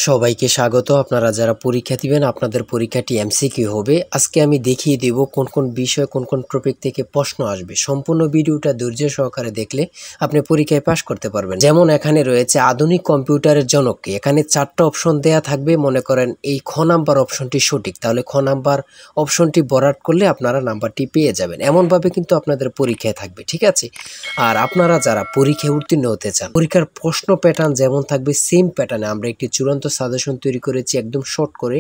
সবাইকে স্বাগত। আপনারা যারা পরীক্ষা দিবেন আপনাদের পরীক্ষাটি এমসিকিউ হবে। আজকে আমি দেখিয়ে দেব কোন কোন বিষয় কোন কোন টপিক থেকে প্রশ্ন আসবে। সম্পূর্ণ ভিডিওটা ধৈর্য সহকারে দেখলে আপনি পরীক্ষায় পাশ করতে পারবেন। যেমন এখানে রয়েছে আধুনিক কম্পিউটারের জনক কে। এখানে 4টা অপশন দেয়া থাকবে। মনে করেন এই খ নাম্বার অপশনটি সঠিক, তাহলে খ নাম্বার অপশনটি বরাট করলে আপনারা নাম্বারটি পেয়ে যাবেন। এমনভাবে কিন্তু আপনাদের পরীক্ষায় থাকবে, ঠিক আছে? আর আপনারা যারা পরীক্ষায় উত্তীর্ণ হতে চান, পরীক্ষার প্রশ্ন প্যাটার্ন যেমন থাকবে সেম প্যাটার্নে আমরা একটি চূড়ান্ত সাজেশন তৈরি করেছি একদম শর্ট করে।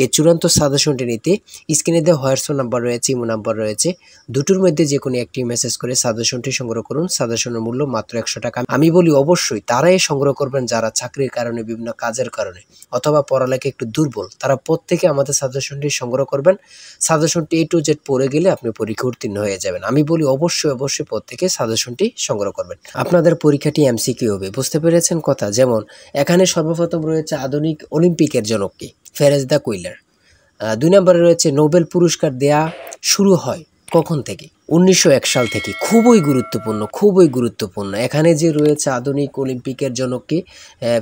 এই চূড়ান্ত সাজেশনটি নিতে স্ক্রিনে দেওয়া হোয়াটসঅ্যাপ নাম্বার রয়েছে, ইমো নাম্বার রয়েছে, দুটোর মধ্যে যে কোনো একটি মেসেজ করে সাজেশনটি সংগ্রহ করুন। সাজেশনের মূল্য মাত্র 100 টাকা। আমি বলি অবশ্যই তারাই সংগ্রহ করবেন যারা চাকরির কারণে, বিভিন্ন কাজের কারণে অথবা পড়ালেখা একটু দুর্বল, তারা প্রত্যেকে আমাদের সাজেশনটি সংগ্রহ করবেন। সাজেশনটি A to Z পড়ে গেলে আপনি পরীক্ষা উত্তীর্ণ হয়ে যাবেন। আমি বলি অবশ্যই প্রত্যেকে সাজেশনটি সংগ্রহ করবেন। আপনাদের পরীক্ষাটি এমসিকিউ হবে, বুঝতে পেরেছেন কথা? যেমন এখানে সর্বপ্রথম রয়েছে আধুনিক অলিম্পিকের জনক কে? Phrase the কুইলার। 2 নম্বরে রয়েছে নোবেল পুরস্কার দেয়া শুরু হয় কখন থেকে? 1901 সাল থেকে। খুবই গুরুত্বপূর্ণ। এখানে যে রয়েছে আধুনিক অলিম্পিকের জনক কে?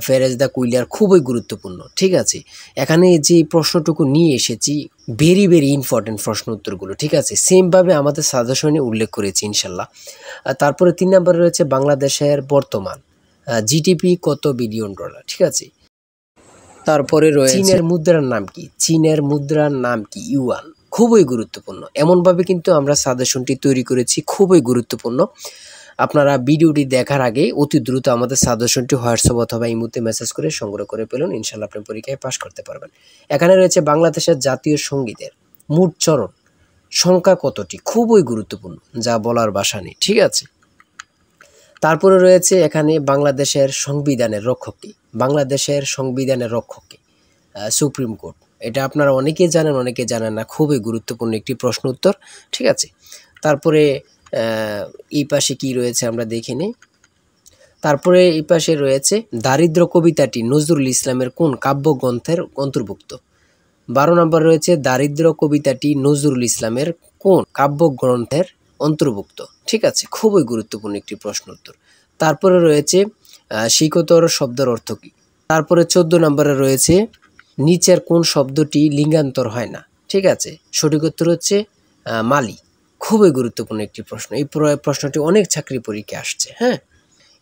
Phrase the কুইলার। খুবই গুরুত্বপূর্ণ, ঠিক আছে? এখানে যে প্রশ্নটুকু নিয়ে এসেছি ভেরি ইম্পর্টেন্ট প্রশ্ন উত্তরগুলো, ঠিক আছে? সেমভাবে আমাদের সাজেশনে উল্লেখ করেছি ইনশাল্লাহ। তারপরে 3 নম্বরে রয়েছে বাংলাদেশের বর্তমান জিডিপি কত বিলিয়ন ডলার, ঠিক আছে? তারপরে রয়েছে চীনের মুদ্রার নাম কি? চীনের মুদ্রার নাম কি? ইউয়ান। খুবই গুরুত্বপূর্ণ। এমনভাবে কিন্তু আমরা সাজেশনটি তৈরি করেছি, খুবই গুরুত্বপূর্ণ। আপনারা ভিডিওটি দেখার আগে অতি দ্রুত আমাদের সাজেশনটি হোয়াটসঅ্যাপ অথবা ইমোতে মেসেজ করে সংগ্রহ করে পেলুন। ইনশাল্লাহ আপনি পরীক্ষায় পাশ করতে পারবেন। এখানে রয়েছে বাংলাদেশের জাতীয় সঙ্গীতের মোট চরণ সংখ্যা কতটি? খুবই গুরুত্বপূর্ণ, যা বলার ভাষা নেই, ঠিক আছে? তারপরে রয়েছে এখানে বাংলাদেশের সংবিধানের রক্ষক কে? বাংলাদেশের সংবিধানের রক্ষক কে? Supreme court. এটা আপনারা অনেকেই জানেন, অনেকে জানেন না। খুবই গুরুত্বপূর্ণ একটি প্রশ্ন উত্তর, ঠিক আছে? তারপরে এই পাশে কি রয়েছে আমরা দেখে নিই। তারপরে এই পাশে রয়েছে দারিদ্র কবিতাটি নজরুল ইসলামের কোন কাব্যগ্রন্থের অন্তর্ভুক্ত? 12 নম্বর রয়েছে দারিদ্র কবিতাটি নজরুল ইসলামের কোন কাব্যগ্রন্থের অন্তর্ভুক্ত, ঠিক আছে? খুবই গুরুত্বপূর্ণ একটি প্রশ্ন উত্তর। তারপরে রয়েছে শিকতর শব্দের অর্থ কী? তারপরে 14 নম্বরে রয়েছে নিচের কোন শব্দটি লিঙ্গান্তর হয় না, ঠিক আছে? সঠিক উত্তর হচ্ছে মালি। খুবই গুরুত্বপূর্ণ একটি প্রশ্ন। এই প্রশ্নটি অনেক চাকরি পরীক্ষায় আসছে, হ্যাঁ?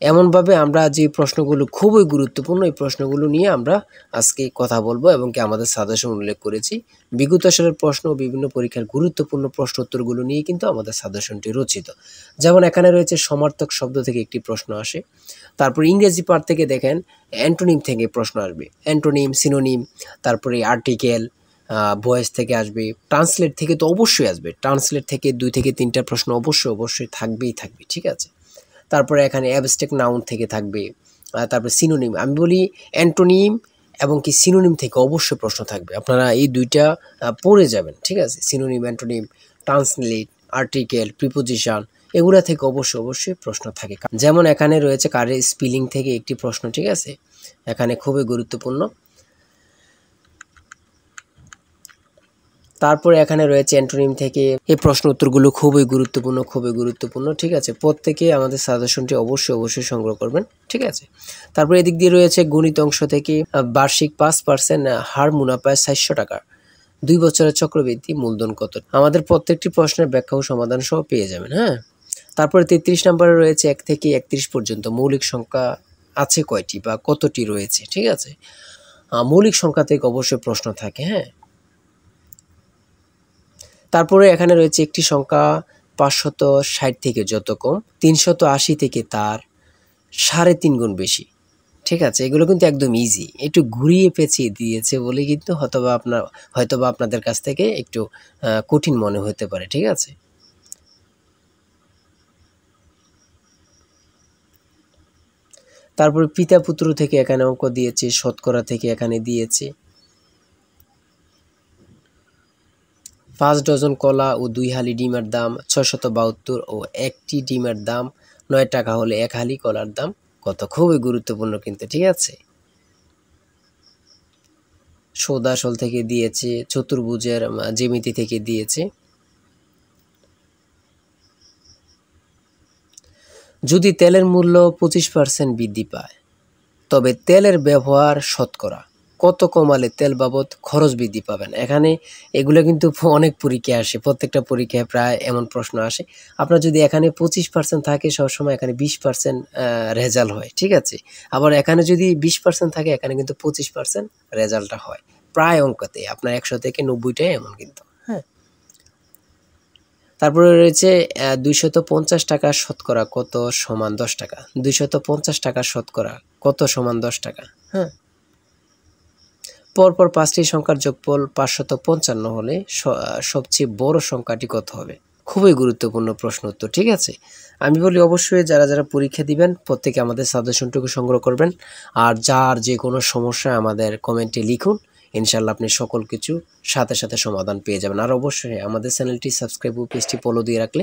এমনভাবে আমরা যে প্রশ্নগুলো খুবই গুরুত্বপূর্ণ, এই প্রশ্নগুলো নিয়ে আমরা আজকে কথা বলবো এবং কি আমাদের সাজেশন উল্লেখ করেছি। বিগত সালের প্রশ্ন ও বিভিন্ন পরীক্ষার গুরুত্বপূর্ণ প্রশ্ন উত্তরগুলো নিয়ে কিন্তু আমাদের সাজেশনটি রচিত। যেমন এখানে রয়েছে সমার্থক শব্দ থেকে একটি প্রশ্ন আসে। তারপর ইংরেজি পার্ট থেকে দেখেন অ্যান্টোনিম থেকে প্রশ্ন আসবে। অ্যান্টোনিম, সিনোনিম, তারপরে আর্টিকেল, ভয়েস থেকে আসবে। ট্রান্সলেট থেকে তো অবশ্যই আসবে। ট্রান্সলেট থেকে 2 থেকে 3টা প্রশ্ন অবশ্যই থাকবে, ঠিক আছে? তারপরে এখানে অ্যাবস্ট্রাক্ট নাউন থেকে থাকবে। তারপরে সিনোনিম। আমি বলি অ্যান্টোনিম এবং কি সিনোনিম থেকে অবশ্যই প্রশ্ন থাকবে। আপনারা এই 2টা পড়ে যাবেন, ঠিক আছে? Synonym, antonym, translate, article, preposition, এগুলা থেকে অবশ্যই প্রশ্ন থাকে। যেমন এখানে রয়েছে কারের স্পেলিং থেকে একটি প্রশ্ন, ঠিক আছে? এখানে খুবই গুরুত্বপূর্ণ। তারপরে এখানে রয়েছে অ্যান্টোনিম থেকে। এই প্রশ্ন উত্তরগুলো খুবই গুরুত্বপূর্ণ, ঠিক আছে? প্রত্যেকে আমাদের সাজেশনটি অবশ্যই সংগ্রহ করবেন, ঠিক আছে? তারপরে এদিক দিয়ে রয়েছে গণিত অংশ থেকে বার্ষিক 5% হার মুনাফায় 400 টাকা 2 বছরের চক্রবৃদ্ধি মূলধন কত? আমাদের প্রত্যেকটি প্রশ্নের ব্যাখ্যা ও সমাধান সহ পেয়ে যাবেন, হ্যাঁ? তারপরে 33 নম্বরে রয়েছে 1 থেকে 31 পর্যন্ত মৌলিক সংখ্যা আছে কয়টি বা কতটি রয়েছে, ঠিক আছে? মৌলিক সংখ্যা থেকে অবশ্যই প্রশ্ন থাকে, হ্যাঁ? তারপরে এখানে রয়েছে একটি সংখ্যা 560 থেকে যত কম 380 থেকে তার 3.5 গুণ বেশি, ঠিক আছে? এগুলো কিন্তু একদম ইজি। একটু ঘুরিয়ে পেঁচিয়ে দিয়েছে বলে কিন্তু হয়তোবা আপনাদের কাছ থেকে একটু কঠিন মনে হতে পারে, ঠিক আছে? তারপরে পিতা পুত্র থেকে এখানে অঙ্ক দিয়েছে, শতকরা থেকে এখানে দিয়েছে। 5 ডজন কলা ও 2 হালি ডিমের দাম 672 ও 1টি ডিমের দাম 9 টাকা হলে 1 হালি কলার দাম কত? খুবই গুরুত্বপূর্ণ কিন্তু, ঠিক আছে? সৌদাশল থেকে দিয়েছে, চতুর্ভুজের জ্যামিতি থেকে দিয়েছে। যদি তেলের মূল্য 25% বৃদ্ধি পায় তবে তেলের ব্যবহার শতকরা কত কমালে তেল বাবদ খরচ বৃদ্ধি পাবেন। এখানে এগুলো কিন্তু অনেক পরীক্ষায় আসে, প্রত্যেকটা পরীক্ষায় প্রায় এমন প্রশ্ন আসে। আপনার যদি এখানে 25% থাকে সবসময় এখানে 20% রেজাল্ট হয়, ঠিক আছে? আবার এখানে যদি 20% থাকে এখানে কিন্তু 25% রেজাল্টটা হয় প্রায় অঙ্কতে। আপনার 100 থেকে 90টাই এমন কিন্তু, হ্যাঁ। তারপরে রয়েছে 250 টাকা শতকরা কত সমান 10 টাকা। 250 টাকা শতকরা কত সমান 10 টাকা, হ্যাঁ। পরপর 5টি সংখ্যার যোগফল 555 হলে সবচেয়ে বড় সংখ্যাটি কত হবে? খুবই গুরুত্বপূর্ণ প্রশ্ন উত্তর, ঠিক আছে? আমি বলি অবশ্যই যারা যারা পরীক্ষা দিবেন প্রত্যেকে আমাদের সাজেশনটুকু সংগ্রহ করবেন। আর যার যে কোনো সমস্যা আমাদের কমেন্টে লিখুন, ইনশাল্লাহ আপনি সকল কিছু সাথে সাথে সমাধান পেয়ে যাবেন। আর অবশ্যই আমাদের চ্যানেলটি সাবস্ক্রাইব ও পেজটি ফলো দিয়ে রাখলে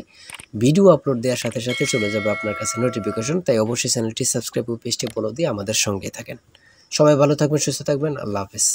ভিডিও আপলোড দেওয়ার সাথে সাথে চলে যাবে আপনার কাছে নোটিফিকেশন। তাই অবশ্যই চ্যানেলটি সাবস্ক্রাইব ও পেজটি ফলো দিয়ে আমাদের সঙ্গে থাকেন। সবাই ভালো থাকবেন, সুস্থ থাকবেন। আল্লাহ হাফেজ।